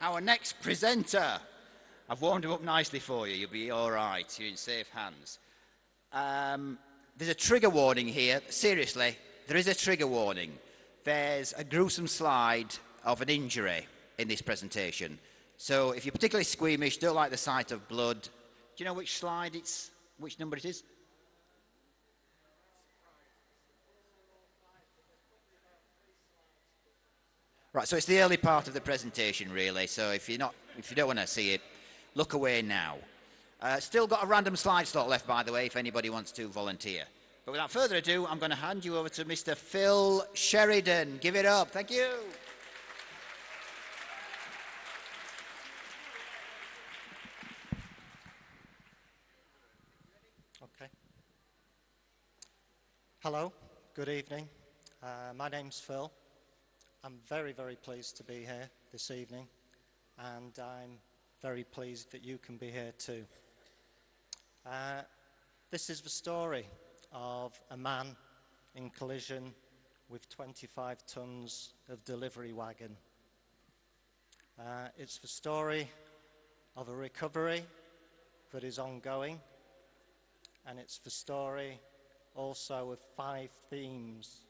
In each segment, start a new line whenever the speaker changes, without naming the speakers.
Our next presenter. I've warmed him up nicely for you. You'll be all right. You're in safe hands. There's a trigger warning here. Seriously, there is a trigger warning. There's a gruesome slide of an injury in this presentation. So if you're particularly squeamish, don't like the sight of blood, do you know which slide it's, which number it is? Right, so it's the early part of the presentation, really. So if you don't want to see it, look away now. Still got a random slide slot left, by the way, if anybody wants to volunteer. But without further ado, I'm going to hand you over to Mr. Phil Sheridan. Give it up. Thank you.
Okay. Hello. Good evening. My name's Phil. I'm very, very pleased to be here this evening, and I'm very pleased that you can be here too. This is the story of a man in collision with 25 tons of delivery wagon. It's the story of a recovery that is ongoing, and it's the story also of 5 themes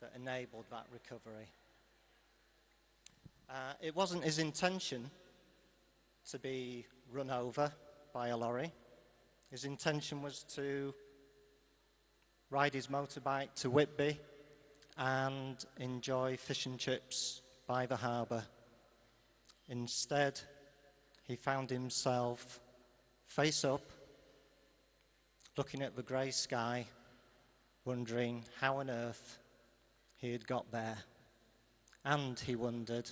that enabled that recovery. It wasn't his intention to be run over by a lorry. His intention was to ride his motorbike to Whitby and enjoy fish and chips by the harbour. Instead, he found himself face up, looking at the grey sky, wondering how on earth he had got there. And he wondered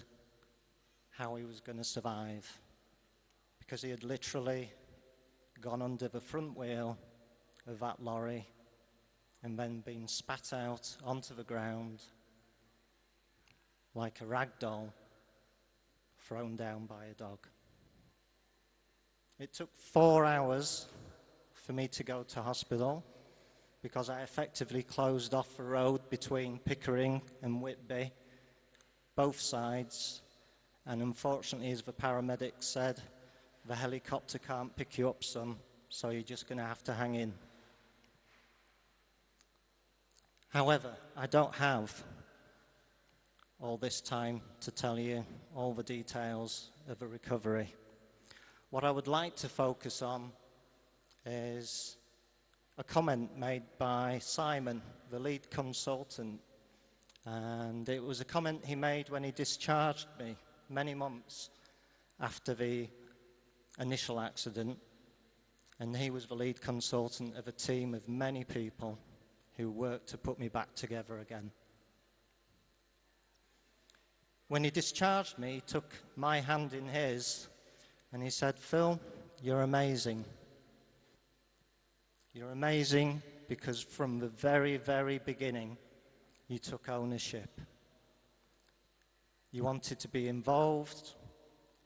how he was going to survive, because he had literally gone under the front wheel of that lorry and then been spat out onto the ground like a rag doll thrown down by a dog. It took 4 hours for me to go to hospital, because I effectively closed off the road between Pickering and Whitby, both sides. And unfortunately, as the paramedic said, the helicopter can't pick you up, son, so you're just going to have to hang in. However, I don't have all this time to tell you all the details of the recovery. What I would like to focus on is a comment made by Simon, the lead consultant. And it was a comment he made when he discharged me many months after the initial accident, and he was the lead consultant of a team of many people who worked to put me back together again. When he discharged me, he took my hand in his and he said, "Phil, you're amazing. You're amazing because from the very, very beginning, you took ownership. You wanted to be involved.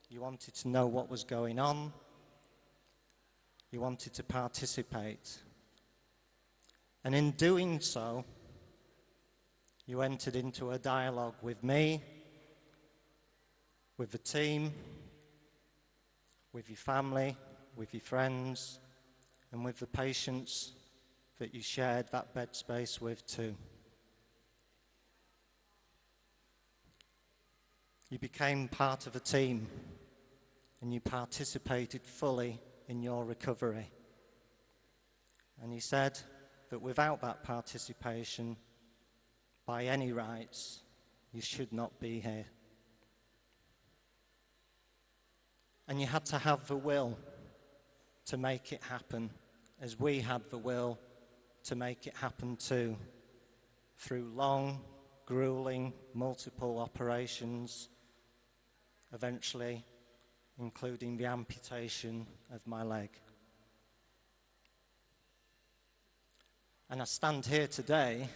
You wanted to know what was going on. You wanted to participate. And in doing so, you entered into a dialogue with me, with the team, with your family, with your friends, and with the patients that you shared that bed space with too. You became part of a team, and you participated fully in your recovery. And he said that without that participation, by any rights, you should not be here. And you had to have the will to make it happen, as we had the will to make it happen too, through long, grueling, multiple operations, eventually including the amputation of my leg. And I stand here today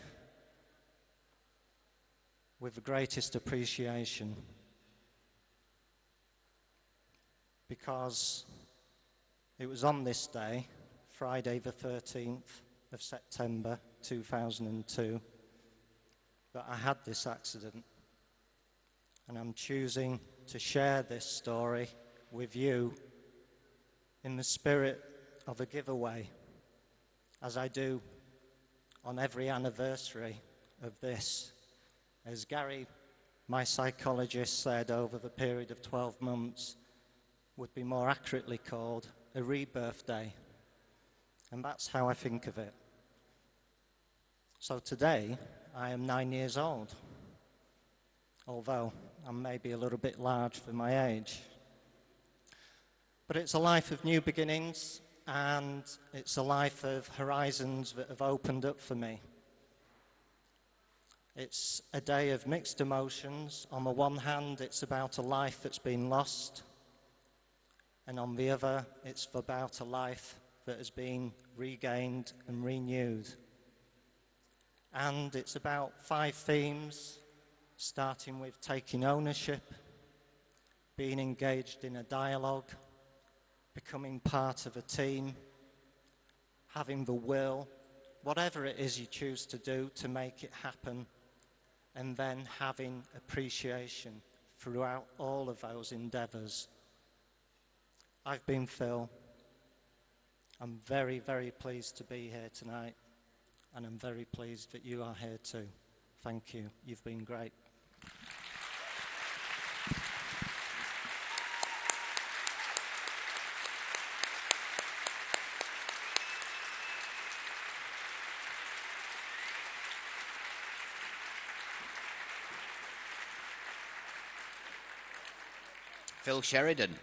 with the greatest appreciation, because it was on this day, Friday the 13th of September 2002, that I had this accident. And I'm choosing to share this story with you in the spirit of a giveaway, as I do on every anniversary of this. As Gary, my psychologist, said, over the period of 12 months would be more accurately called a rebirth day. And that's how I think of it. So today, I am 9 years old, although I'm maybe a little bit large for my age. But it's a life of new beginnings, and it's a life of horizons that have opened up for me. It's a day of mixed emotions. On the one hand, it's about a life that's been lost, and on the other, it's about a life that has been regained and renewed. And it's about 5 themes, starting with taking ownership, being engaged in a dialogue, becoming part of a team, having the will, whatever it is you choose to do to make it happen, and then having appreciation throughout all of those endeavours. I've been Phil. I'm very, very pleased to be here tonight, and I'm very pleased that you are here too. Thank you. You've been great.
Phil Sheridan.